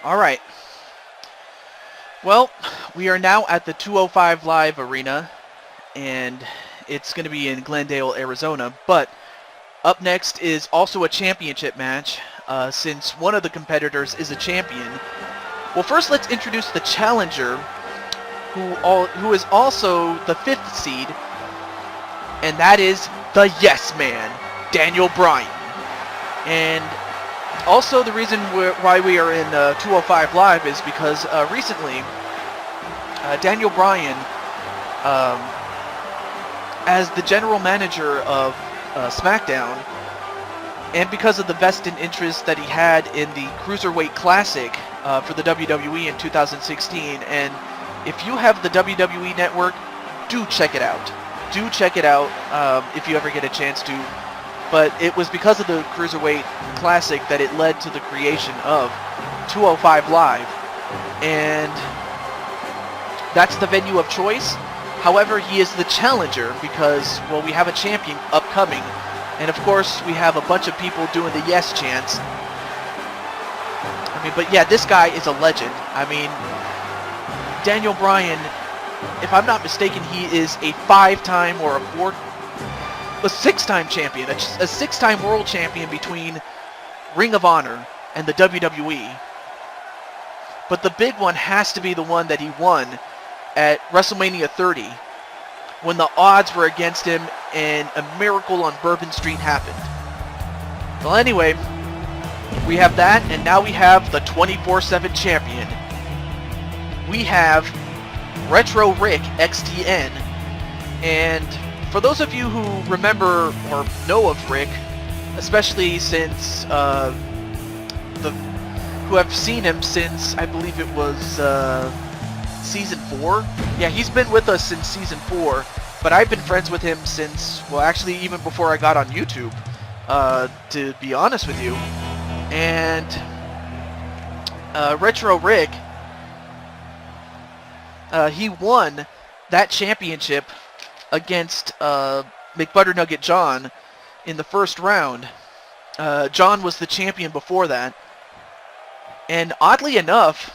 All right. Well, we are now at the 205 Live Arena, and it's going to be in Glendale, Arizona. But up next is also a championship match, since one of the competitors is a champion. Well, first let's introduce the challenger, who is also the 5th seed, and that is the Yes Man, Daniel Bryan. And also the reason why we are in 205 Live is because recently Daniel Bryan, as the general manager of SmackDown, and because of the vested interest that he had in the Cruiserweight Classic for the WWE in 2016, and if you have the WWE Network, do check it out. Do check it out if you ever get a chance to. But it was because of the Cruiserweight Classic that it led to the creation of 205 Live. And that's the venue of choice. However, he is the challenger because, well, we have a champion upcoming. And of course, we have a bunch of people doing the yes chants. I mean, but yeah, this guy is a legend. I mean, Daniel Bryan, if I'm not mistaken, he is a 5-time or a 6-time champion, a 6-time world champion between Ring of Honor and the WWE. But the big one has to be the one that he won at WrestleMania 30, when the odds were against him and a miracle on Bourbon Street happened. Well, anyway, we have that, and now we have the 24/7 champion. We have Retro Rick XTN, and for those of you who remember or know of Rick, especially since who have seen him since, I believe it was season 4. Yeah, he's been with us since season 4, but I've been friends with him since, well, actually even before I got on YouTube, to be honest with you. And Retro Rick, he won that championship against McButternugget John in the first round. John was the champion before that. And oddly enough,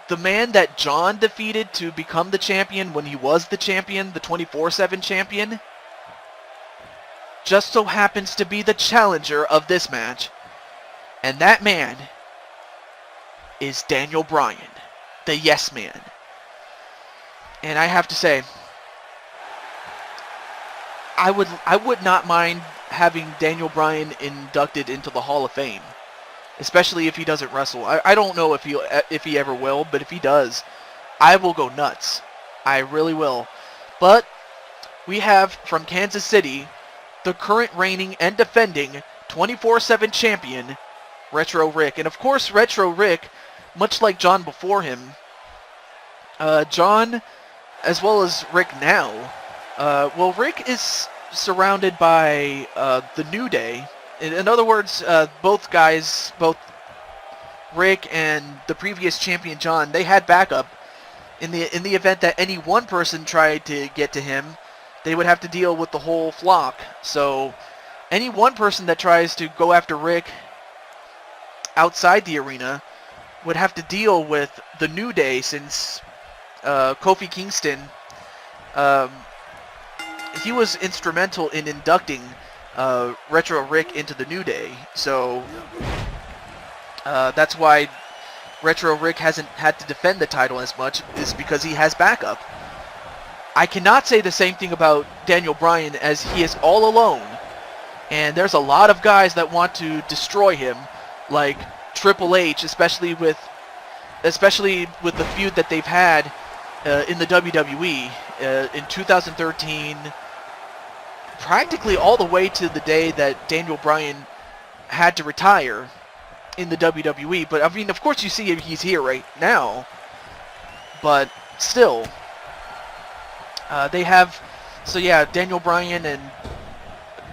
the man that John defeated to become the champion when he was the champion, the 24/7 champion, just so happens to be the challenger of this match. And that man is Daniel Bryan, the Yes Man. And I have to say, I would not mind having Daniel Bryan inducted into the Hall of Fame, especially if he doesn't wrestle. I don't know if he ever will, but if he does, I will go nuts. I really will. But we have from Kansas City the current reigning and defending 24/7 champion, Retro Rick. And of course, Retro Rick, much like John before him, John, as well as Rick now, well, Rick is surrounded by the New Day. In other words, both guys, both Rick and the previous champion John, they had backup. In the event that any one person tried to get to him, they would have to deal with the whole flock. So any one person that tries to go after Rick outside the arena would have to deal with the New Day, since Kofi Kingston, he was instrumental in inducting Retro Rick into the New Day. So that's why Retro Rick hasn't had to defend the title as much, is because he has backup. I cannot say the same thing about Daniel Bryan, as he is all alone. And there's a lot of guys that want to destroy him, like Triple H, especially with the feud that they've had in the WWE in 2013, practically all the way to the day that Daniel Bryan had to retire in the WWE. But I mean, of course you see he's here right now, but still, they have, so yeah, Daniel Bryan and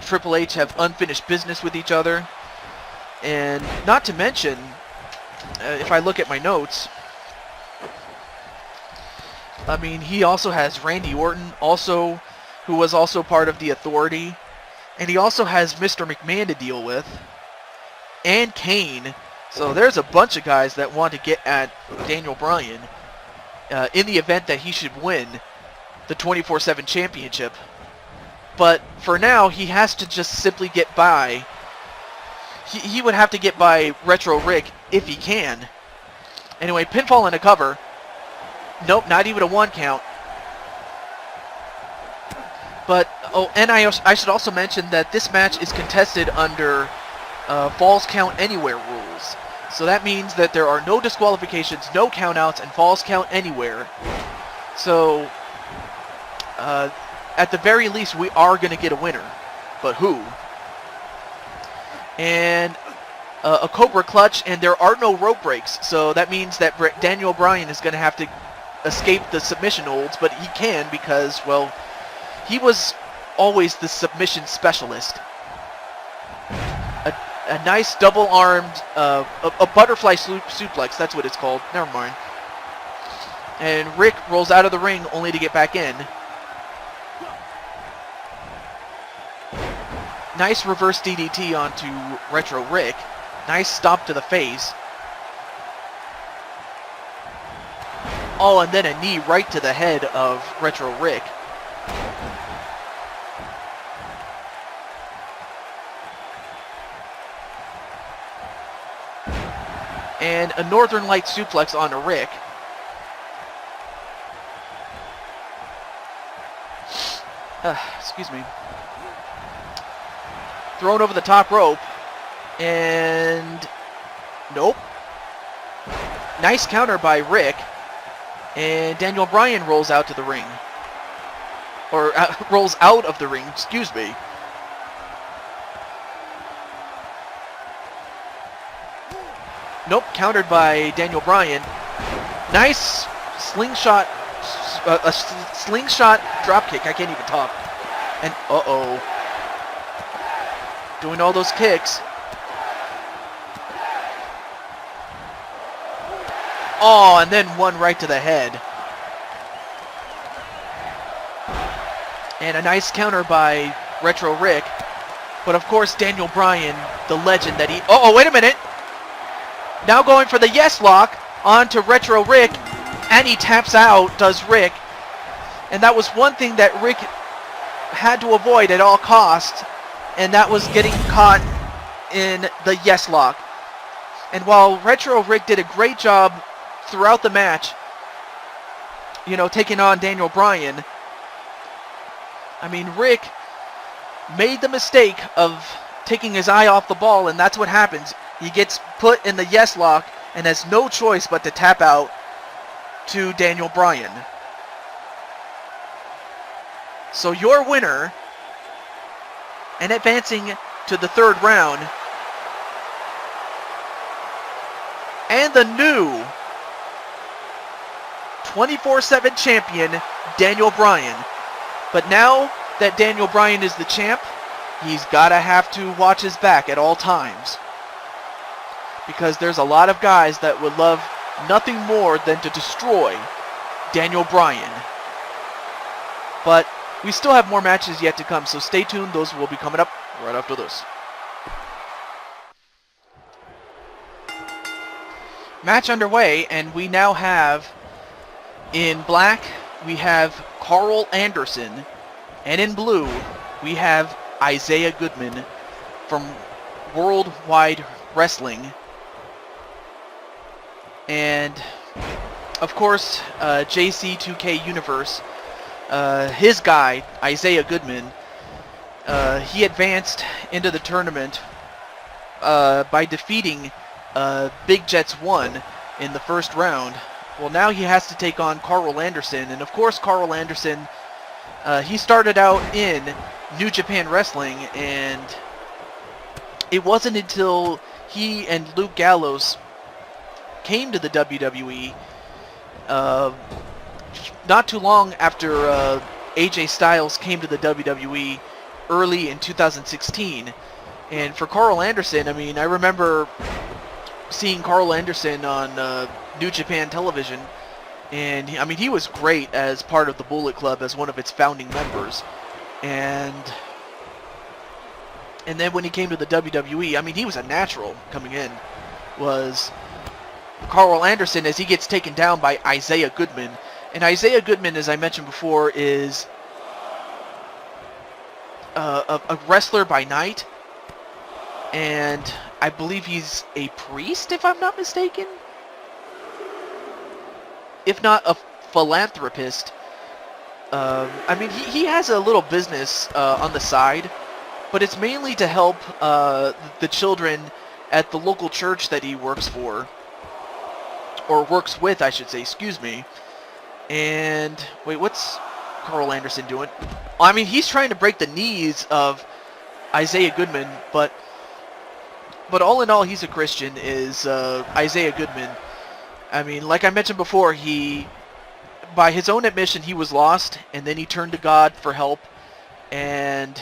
Triple H have unfinished business with each other. And not to mention, if I look at my notes, I mean, he also has Randy Orton, also, who was also part of the Authority, and he also has Mr. McMahon to deal with, and Kane. So there's a bunch of guys that want to get at Daniel Bryan in the event that he should win the 24/7 championship. But for now, he has to just simply get by. He would have to get by Retro Rick if he can. Anyway, pinfall and a cover. Nope, not even a 1 count. But, oh, and I should also mention that this match is contested under Falls Count Anywhere rules. So that means that there are no disqualifications, no countouts, and Falls Count Anywhere. So, at the very least, we are going to get a winner. But who? And a Cobra Clutch, and there are no rope breaks. So that means that Daniel Bryan is going to have to escape the submission holds, but he can because, well, he was always the submission specialist. A nice double-armed, a butterfly suplex, that's what it's called. Never mind. And Rick rolls out of the ring only to get back in. Nice reverse DDT onto Retro Rick. Nice stomp to the face. Oh, and then a knee right to the head of Retro Rick. And a Northern Light suplex onto Rick. Excuse me. Thrown over the top rope. And nope. Nice counter by Rick. And Daniel Bryan rolls out to the ring. Or rolls out of the ring, excuse me. Nope, countered by Daniel Bryan. Nice slingshot, a slingshot dropkick. I can't even talk. And uh-oh. Doing all those kicks. Oh, and then one right to the head. And a nice counter by Retro Rick. But of course, Daniel Bryan, the legend that he... Oh, wait a minute. Now going for the yes lock onto Retro Rick. And he taps out, does Rick. And that was one thing that Rick had to avoid at all costs. And that was getting caught in the yes lock. And while Retro Rick did a great job throughout the match, you know, taking on Daniel Bryan, I mean, Rick made the mistake of taking his eye off the ball, and that's what happens. He gets put in the yes lock and has no choice but to tap out to Daniel Bryan. So your winner, and advancing to the third round, and the new 24/7 champion, Daniel Bryan. But now that Daniel Bryan is the champ, he's got to have to watch his back at all times. Because there's a lot of guys that would love nothing more than to destroy Daniel Bryan. But we still have more matches yet to come, so stay tuned. Those will be coming up right after this. Match underway, and we now have, in black, we have Karl Anderson, and in blue, we have Isaiah Goodman from Worldwide Wrestling. And, of course, JC2K Universe, his guy, Isaiah Goodman, he advanced into the tournament by defeating Big Jets 1 in the first round. Well, now he has to take on Karl Anderson, and of course Karl Anderson, he started out in New Japan Wrestling, and it wasn't until he and Luke Gallows came to the WWE not too long after AJ Styles came to the WWE early in 2016. And for Karl Anderson, I mean, I remember seeing Karl Anderson on New Japan television, and I mean, he was great as part of the Bullet Club as one of its founding members. And then when he came to the WWE, I mean, he was a natural coming in. was Karl Anderson as he gets taken down by Isaiah Goodman. And Isaiah Goodman, as I mentioned before, is a wrestler by night. And I believe he's a priest, if I'm not mistaken. If not a philanthropist. I mean, he has a little business on the side, but it's mainly to help the children at the local church that he works for. Or works with, I should say, excuse me. And, wait, what's Karl Anderson doing? I mean, he's trying to break the knees of Isaiah Goodman, but all in all, he's a Christian, is Isaiah Goodman. I mean, like I mentioned before, by his own admission, he was lost, and then he turned to God for help, and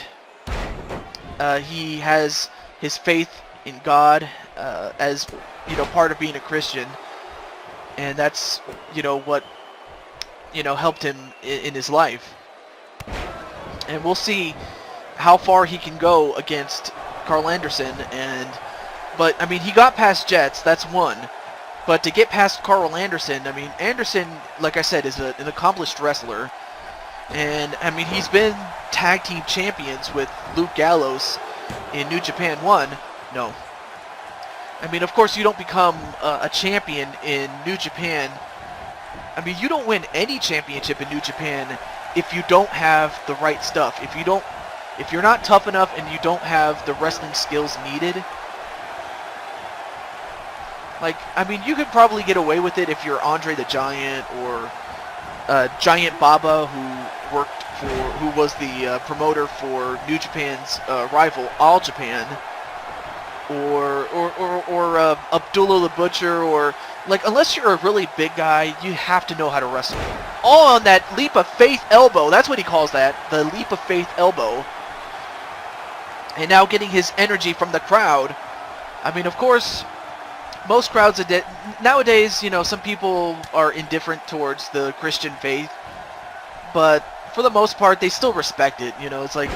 he has his faith in God as, part of being a Christian. And that's, what, helped him in his life. And we'll see how far he can go against Karl Anderson. But, I mean, he got past Jets, that's one. But to get past Karl Anderson, I mean, Anderson, like I said, is an accomplished wrestler. And, I mean, he's been tag team champions with Luke Gallows in New Japan 1. No. I mean, of course, you don't become a champion in New Japan. I mean, you don't win any championship in New Japan if you don't have the right stuff. If you're not tough enough and you don't have the wrestling skills needed. Like, I mean, you could probably get away with it if you're Andre the Giant or Giant Baba, who was the promoter for New Japan's rival All Japan. Or Abdullah the Butcher, or like, unless you're a really big guy, you have to know how to wrestle. All on that leap of faith elbow. That's what he calls that, the leap of faith elbow. And now getting his energy from the crowd. I mean, of course, most crowds nowadays, some people are indifferent towards the Christian faith, but for the most part, they still respect it. It's like,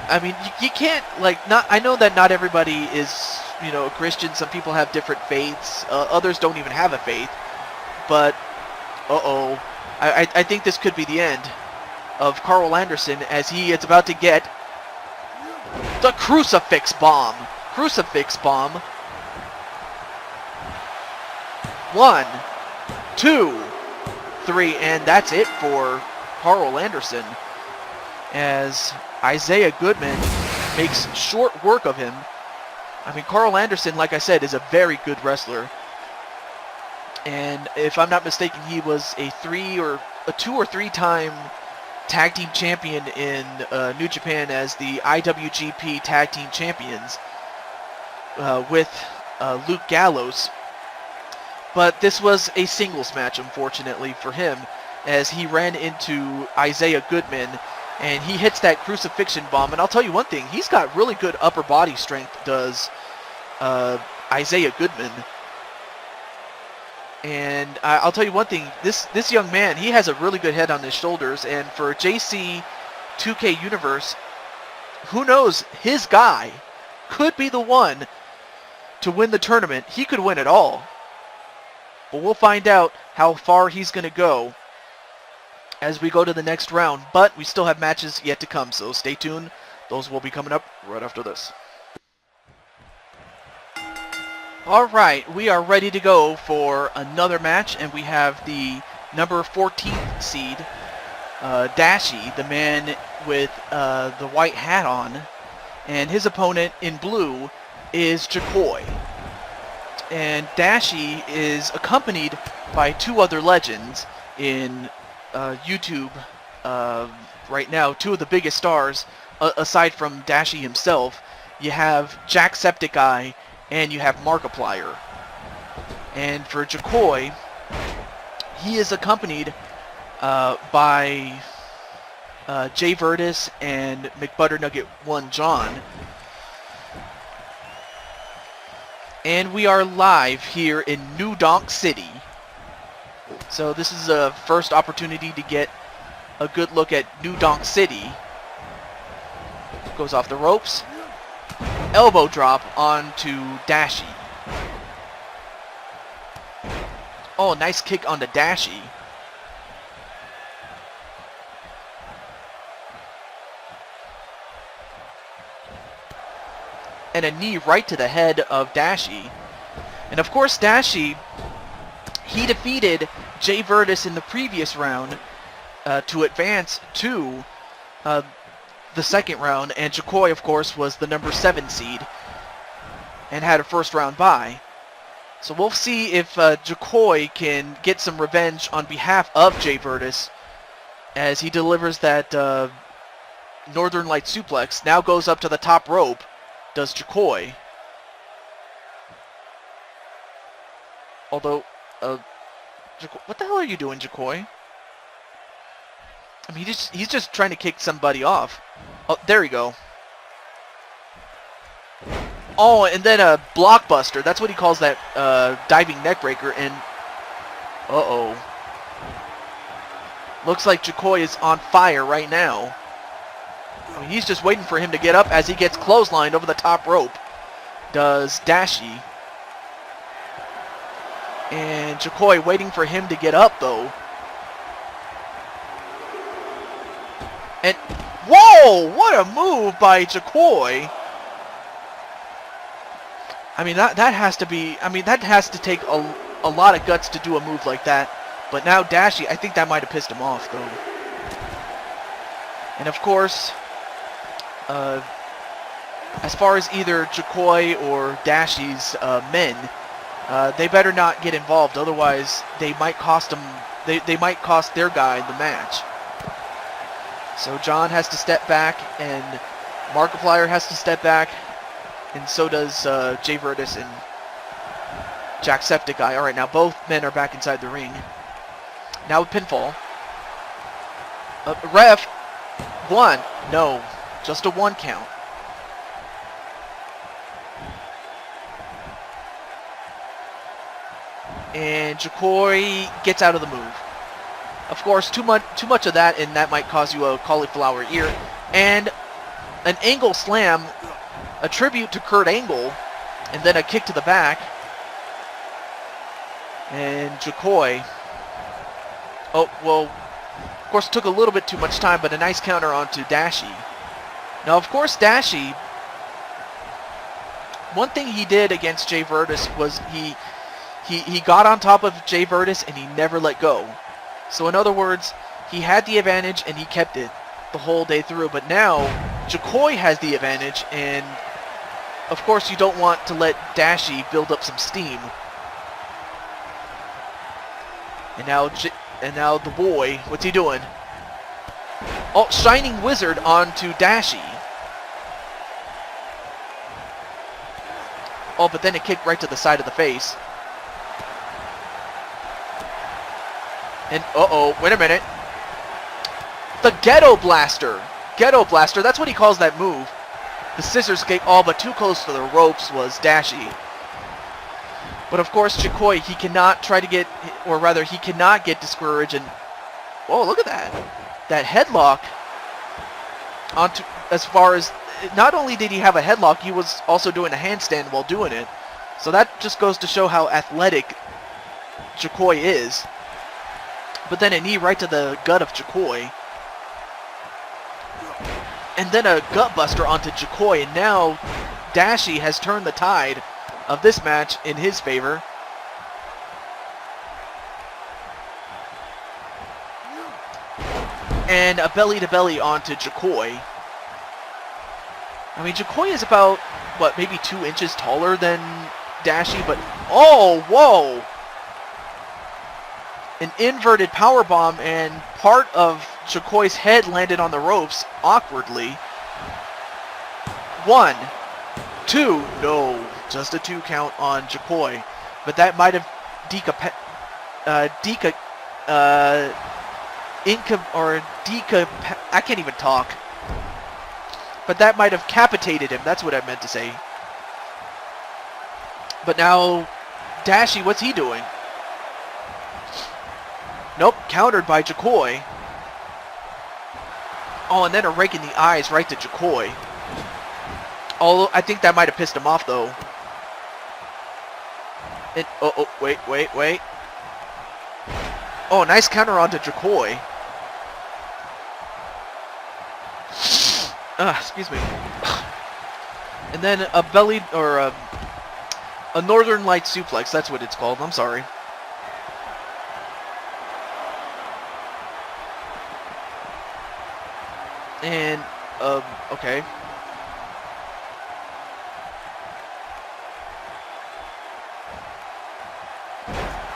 I mean, you can't, I know that not everybody is, a Christian. Some people have different faiths. Others don't even have a faith. But, I think this could be the end of Karl Anderson as he is about to get the crucifix bomb. Crucifix bomb. 1, 2, 3, and that's it for Karl Anderson. As Isaiah Goodman makes short work of him. I mean, Karl Anderson, like I said, is a very good wrestler. And if I'm not mistaken, he was a 2 or 3 time tag team champion in New Japan as the IWGP Tag Team Champions with Luke Gallows. But this was a singles match, unfortunately, for him, as he ran into Isaiah Goodman. And he hits that crucifixion bomb. And I'll tell you one thing. He's got really good upper body strength, does Isaiah Goodman. And I'll tell you one thing. This young man, he has a really good head on his shoulders. And for JC 2K Universe, who knows? His guy could be the one to win the tournament. He could win it all. But we'll find out how far he's going to go as we go to the next round, but we still have matches yet to come, so stay tuned. Those will be coming up right after this. Alright, we are ready to go for another match, and we have the number 14th seed, Dashie, the man with the white hat on, and his opponent in blue is Jakoi. And Dashie is accompanied by 2 other legends in YouTube right now. 2 of the biggest stars, aside from Dashie himself. You have Jacksepticeye and you have Markiplier. And for Jakoi, he is accompanied by Jay Vertis and McButternugget 1 John. And we are live here in New Donk City. So this is a first opportunity to get a good look at New Donk City. Goes off the ropes. Elbow drop onto Dashie. Oh, nice kick on the Dashie. And a knee right to the head of Dashie. And of course, Dashie, he defeated Jay Virtus in the previous round to advance to the second round. And Jakoi, of course, was the number 7 seed and had a first round bye. So we'll see if Jakoi can get some revenge on behalf of Jay Virtus as he delivers that Northern Light suplex. Now goes up to the top rope. Does Jakoi. Although, what the hell are you doing, Jakoi? I mean, he's just trying to kick somebody off. Oh, there we go. Oh, and then a blockbuster. That's what he calls that diving neckbreaker. And uh-oh. Looks like Jakoi is on fire right now. I mean, he's just waiting for him to get up as he gets clotheslined over the top rope. Does Dashie. And Jakoi waiting for him to get up, though. And, whoa! What a move by Jakoi! I mean, that has to be... I mean, that has to take a lot of guts to do a move like that. But now Dashie, I think that might have pissed him off, though. And, of course... as far as either Jakoi or Dashie's men, they better not get involved. Otherwise, they might cost them. They might cost their guy the match. So John has to step back, and Markiplier has to step back, and so does Jay Virtus and Jacksepticeye. All right, now both men are back inside the ring. Now a pinfall. Ref, 1. No. Just a 1 count. And Jakoi gets out of the move. Of course, too much of that, and that might cause you a cauliflower ear. And an angle slam, a tribute to Kurt Angle, and then a kick to the back. And Jakoi. Oh, well, of course, it took a little bit too much time, but a nice counter onto Dashie. Now, of course, Dashie, one thing he did against Jay Virtus was he got on top of Jay Virtus and he never let go. So in other words, he had the advantage and he kept it the whole day through. But now, Jakoi has the advantage, and of course you don't want to let Dashie build up some steam. And now the boy, what's he doing? Oh, Shining Wizard onto Dashie. Oh, but then a kick right to the side of the face. And, uh-oh, wait a minute. The Ghetto Blaster. Ghetto Blaster, that's what he calls that move. The scissors kick, all but too close to the ropes was Dashie. But of course, Jakoi, he cannot try to get, or rather, he cannot get discouraged. And, oh, look at that. That headlock onto, as far as, not only did he have a headlock, he was also doing a handstand while doing it. So that just goes to show how athletic Jakoi is. But then a knee right to the gut of Jakoi. And then a gut buster onto Jakoi. And now Dashie has turned the tide of this match in his favor. And a belly-to-belly onto Jakoi. I mean, Jakoi is about, what, maybe 2 inches taller than Dashie, but... Oh, whoa! An inverted powerbomb, and part of Jakoi's head landed on the ropes awkwardly. 1, 2, no, just a 2 count on Jakoi. But that might have I can't even talk. But that might have capitated him. That's what I meant to say. But now, Dashie, what's he doing? Nope, countered by Jakoi. Oh, and then a rake in the eyes right to Jakoi. Although, I think that might have pissed him off, though. And, oh, wait. Oh, nice counter onto Jakoi. Excuse me. And then a belly, or a Northern Light suplex. That's what it's called. I'm sorry. And, okay.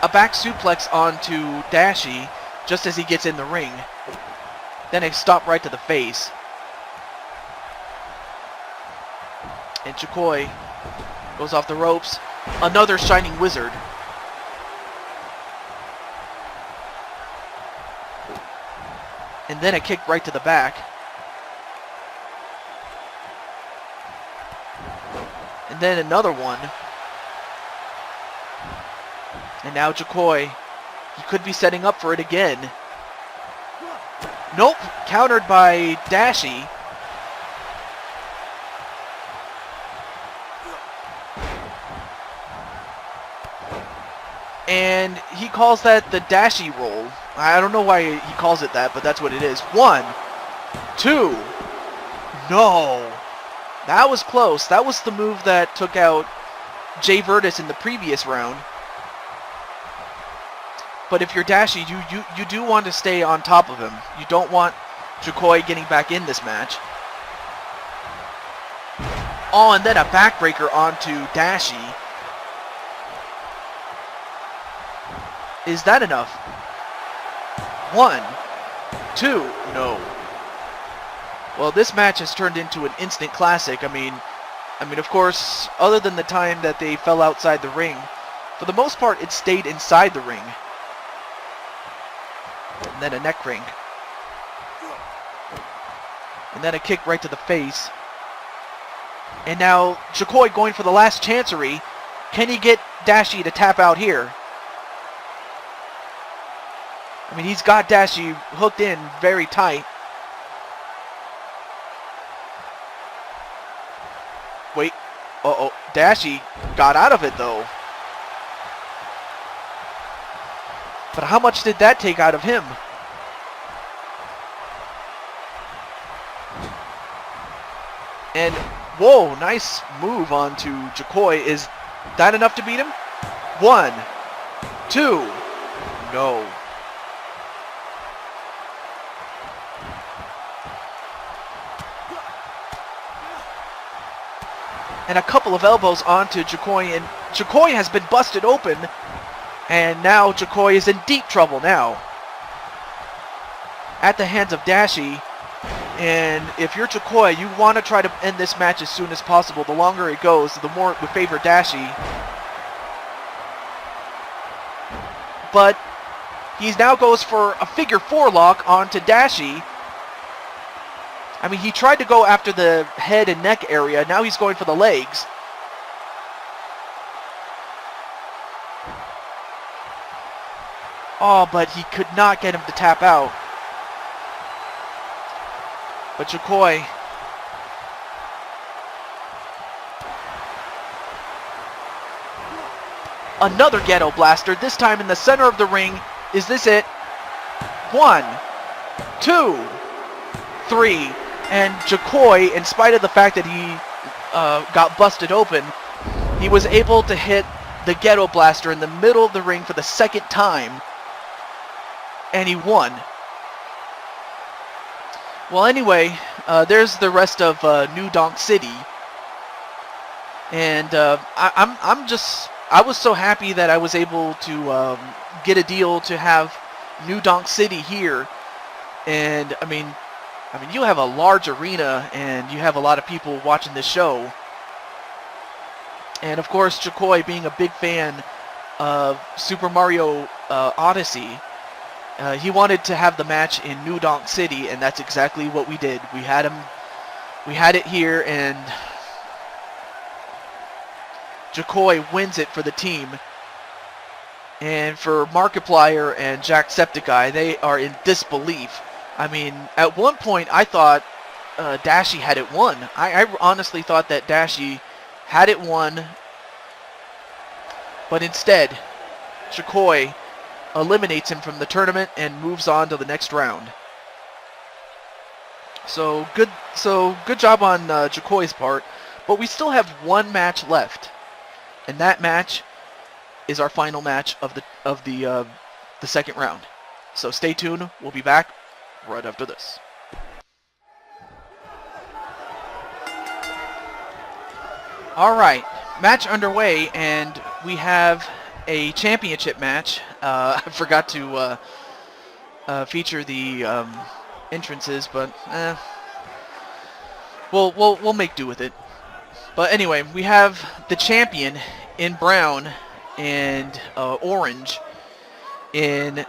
A back suplex onto Dashie just as he gets in the ring. Then a stop right to the face. And Jakoi goes off the ropes. Another Shining Wizard. And then a kick right to the back. And then another one. And now Jakoi, he could be setting up for it again. Nope, countered by Dashie. And he calls that the Dashie roll. I don't know why he calls it that, but that's what it is. 1, 2, no. That was close. That was the move that took out Jay Virtus in the previous round. But if you're Dashie, you do want to stay on top of him. You don't want Jakoi getting back in this match. Oh, and then a backbreaker onto Dashie. Is that enough? 1, 2, no. Well, this match has turned into an instant classic. I mean, of course, other than the time that they fell outside the ring, for the most part, it stayed inside the ring. And then a neck ring. And then a kick right to the face. And now Jakoi going for the last chancery. Can he get Dashie to tap out here? I mean, he's got Dashie hooked in very tight. Wait. Uh-oh. Dashie got out of it, though. But how much did that take out of him? And, whoa, nice move onto Jakoi. Is that enough to beat him? 1, 2, no. And a couple of elbows onto Jakoi, and Jakoi has been busted open. And now Jakoi is in deep trouble now. At the hands of Dashie. And if you're Jakoi, you want to try to end this match as soon as possible. The longer it goes, the more it would favor Dashie. But he now goes for a figure 4 lock onto Dashie. I mean, he tried to go after the head and neck area. Now he's going for the legs. Oh, but he could not get him to tap out. But Jakoi. Another ghetto blaster, this time in the center of the ring. Is this it? 1, 2, 3. And Jakoi, in spite of the fact that he got busted open, he was able to hit the ghetto blaster in the middle of the ring for the second time. And he won. Well, anyway, there's the rest of New Donk City, and I was so happy that I was able to get a deal to have New Donk City here, and I mean, you have a large arena, and you have a lot of people watching this show, and of course, Jakoi being a big fan of Super Mario Odyssey. He wanted to have the match in New Donk City, and that's exactly what we did. We had it here, and Jakoi wins it for the team. And for Markiplier and Jacksepticeye, they are in disbelief. I mean, at one point, I thought Dashie had it won. I honestly thought that Dashie had it won, but instead, Jakoi eliminates him from the tournament and moves on to the next round. So good job on Jakoi's part, but we still have one match left, and that match is our final match of the second round. So stay tuned. We'll be back right after this. All right, match underway, and we have a championship match. I forgot to feature the entrances, but we'll make do with it. But anyway, we have the champion in brown and orange in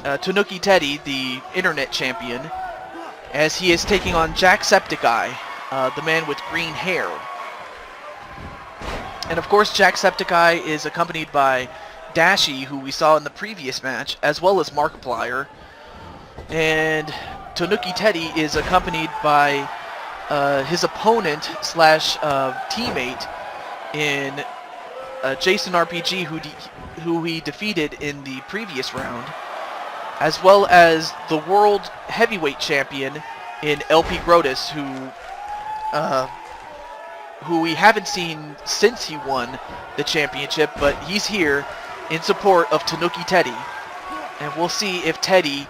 Tanooki Teddy, the internet champion, as he is taking on Jacksepticeye, the man with green hair. And of course, Jacksepticeye is accompanied by Dashie, who we saw in the previous match, as well as Markiplier. And Tanooki Teddy is accompanied by his opponent slash teammate in Jason RPG, who he defeated in the previous round, as well as the world heavyweight champion in LP Grotus, who we haven't seen since he won the championship, but he's here in support of Tanooki Teddy. And we'll see if Teddy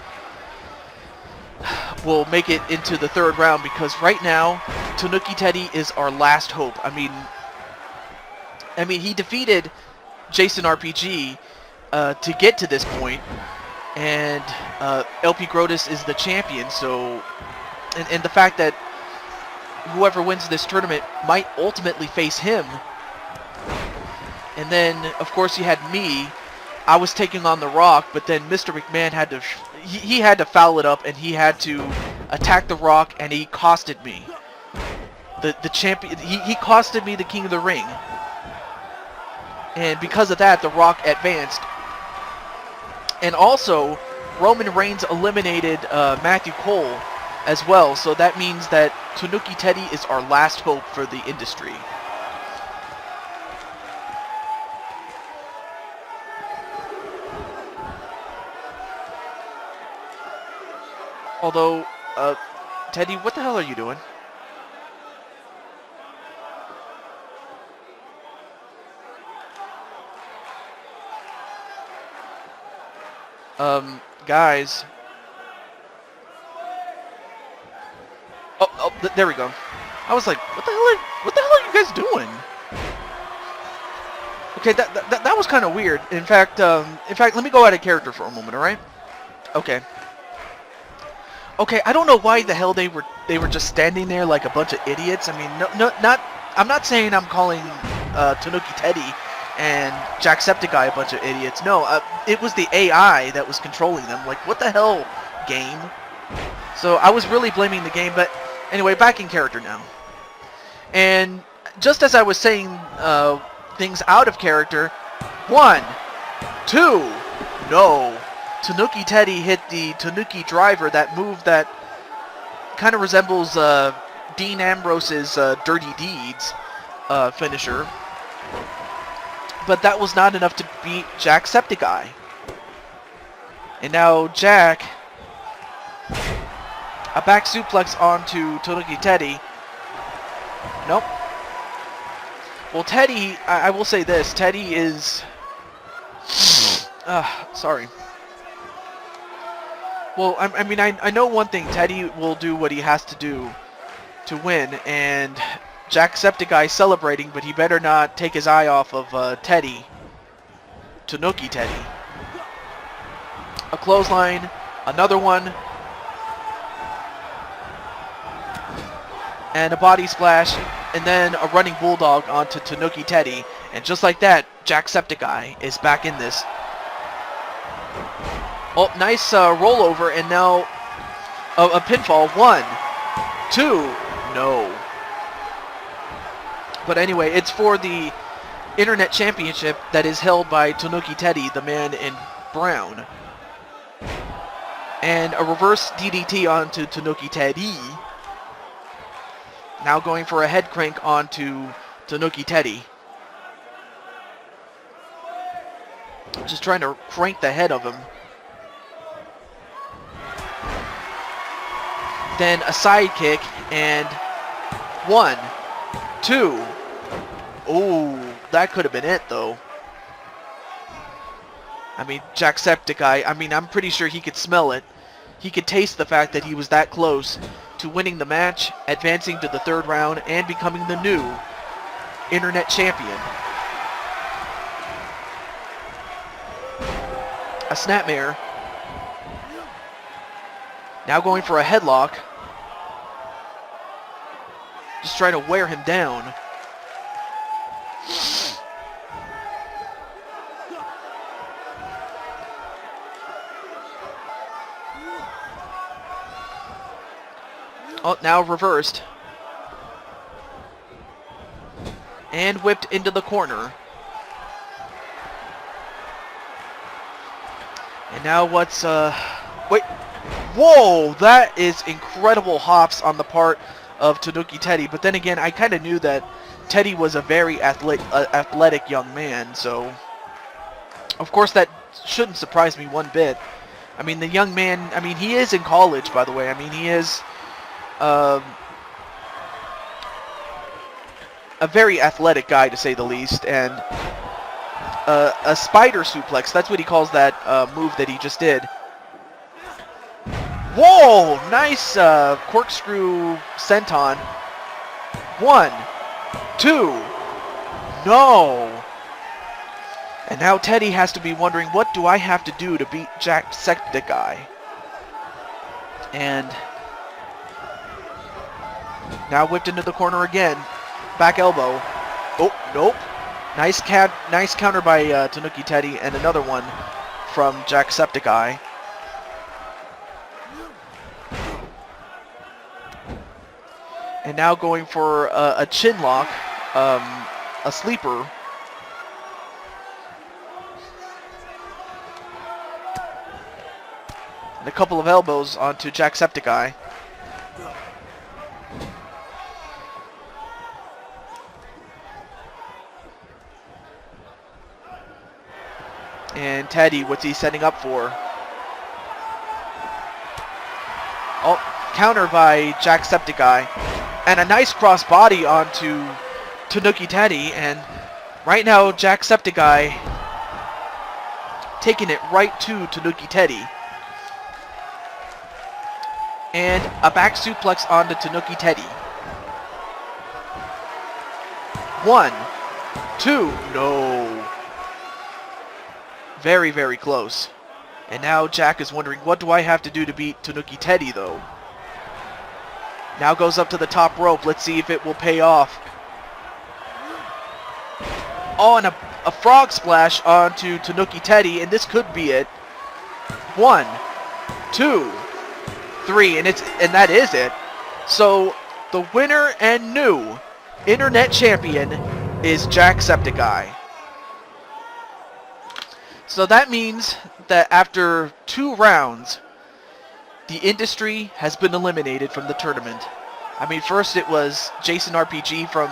will make it into the third round, because right now, Tanooki Teddy is our last hope. I mean, he defeated Jason RPG to get to this point, and LP Grotus is the champion, so, and the fact that whoever wins this tournament might ultimately face him. And then, of course, you had me. I was taking on The Rock, but then Mr. McMahon had to, he had to foul it up, and he had to attack The Rock, and he costed me the champion. He costed me the King of the Ring, and because of that, The Rock advanced. And also, Roman Reigns eliminated Matthew Cole as well, so that means that Tanooki Teddy is our last hope for the industry. Although, Teddy, what the hell are you doing? Guys. Oh, there we go. I was like, what the hell are you guys doing? Okay, that was kind of weird. In fact, let me go out of character for a moment, all right? Okay. Okay, I don't know why the hell they were just standing there like a bunch of idiots. I mean, I'm not saying I'm calling Tanooki Teddy and Jacksepticeye a bunch of idiots. No, it was the AI that was controlling them. Like, what the hell, game? So I was really blaming the game, but anyway, back in character now. And just as I was saying things out of character, 1, 2, no. Tanooki Teddy hit the Tanooki Driver, that move that kind of resembles Dean Ambrose's Dirty Deeds finisher. But that was not enough to beat Jacksepticeye. And now Jack, a back suplex onto Tanooki Teddy. Nope. Well, Teddy, I will say this, Teddy is... sorry. Well, I mean, I know one thing, Teddy will do what he has to do to win, and Jacksepticeye celebrating, but he better not take his eye off of Teddy. Tanooki Teddy. A clothesline, another one, and a body splash, and then a running bulldog onto Tanooki Teddy, and just like that, Jacksepticeye is back in this. Oh, nice rollover, and now a pinfall. 1, 2, no. But anyway, it's for the Internet Championship that is held by Tanooki Teddy, the man in brown. And a reverse DDT onto Tanooki Teddy. Now going for a head crank onto Tanooki Teddy. Just trying to crank the head of him. Then a side kick, and 1, 2. Oh, that could have been it, though. I mean, Jacksepticeye, I mean, I'm pretty sure he could smell it. He could taste the fact that he was that close to winning the match, advancing to the 3rd round, and becoming the new Internet Champion. A snapmare. Now going for a headlock. Just trying to wear him down. Oh, now reversed. And whipped into the corner. And now what's, wait. Whoa, that is incredible hops on the part of Tanooki Teddy. But then again, I kind of knew that Teddy was a very athletic young man. So, of course, that shouldn't surprise me one bit. I mean, the young man, I mean, he is in college, by the way. I mean, he is a very athletic guy, to say the least. And a spider suplex, that's what he calls that move that he just did. Whoa! Nice corkscrew senton. 1, 2. No! And now Teddy has to be wondering, what do I have to do to beat Jacksepticeye? And now whipped into the corner again. Back elbow. Oh, nope. Nice counter by Tanooki Teddy, and another one from Jacksepticeye. And now going for a chin lock, a sleeper. And a couple of elbows onto Jacksepticeye. And Teddy, what's he setting up for? Oh, counter by Jacksepticeye. And a nice crossbody onto Tanooki Teddy. And right now, Jacksepticeye taking it right to Tanooki Teddy. And a back suplex onto Tanooki Teddy. 1, 2, no. Very, very close. And now Jack is wondering, what do I have to do to beat Tanooki Teddy, though? Now goes up to the top rope. Let's see if it will pay off. Oh, and a frog splash onto Tanooki Teddy, and this could be it. 1, 2, 3, and that is it. So the winner and new Internet Champion is Jacksepticeye. So that means that after 2 rounds, the industry has been eliminated from the tournament. I mean, first it was Jason RPG from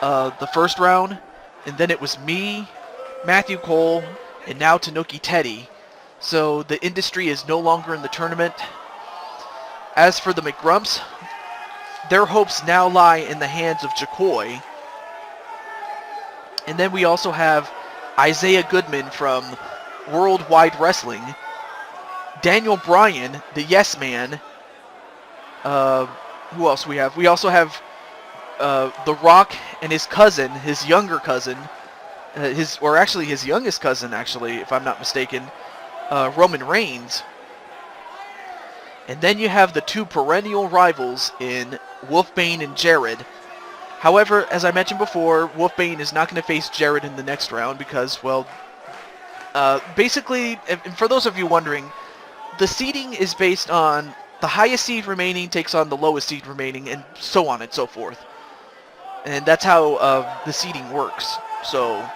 the first round, and then it was me, Matthew Cole, and now Tanooki Teddy. So the industry is no longer in the tournament. As for the McGrumps, their hopes now lie in the hands of Jakoi. And then we also have Isaiah Goodman from Worldwide Wrestling, Daniel Bryan, the Yes Man. Who else we have? We also have The Rock and his cousin, his younger cousin, his youngest cousin, actually, if I'm not mistaken, Roman Reigns. And then you have the 2 perennial rivals in Wolfbane and Jared. However, as I mentioned before, Wolfbane is not going to face Jared in the next round because, well, basically, and for those of you wondering, the seeding is based on the highest seed remaining takes on the lowest seed remaining, and so on and so forth. And that's how the seeding works. So,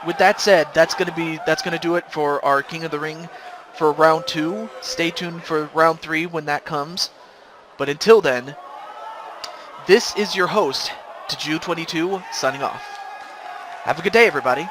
with that said, that's gonna do it for our King of the Ring for round 2. Stay tuned for round 3 when that comes. But until then, this is your host, Taju22, signing off. Have a good day, everybody.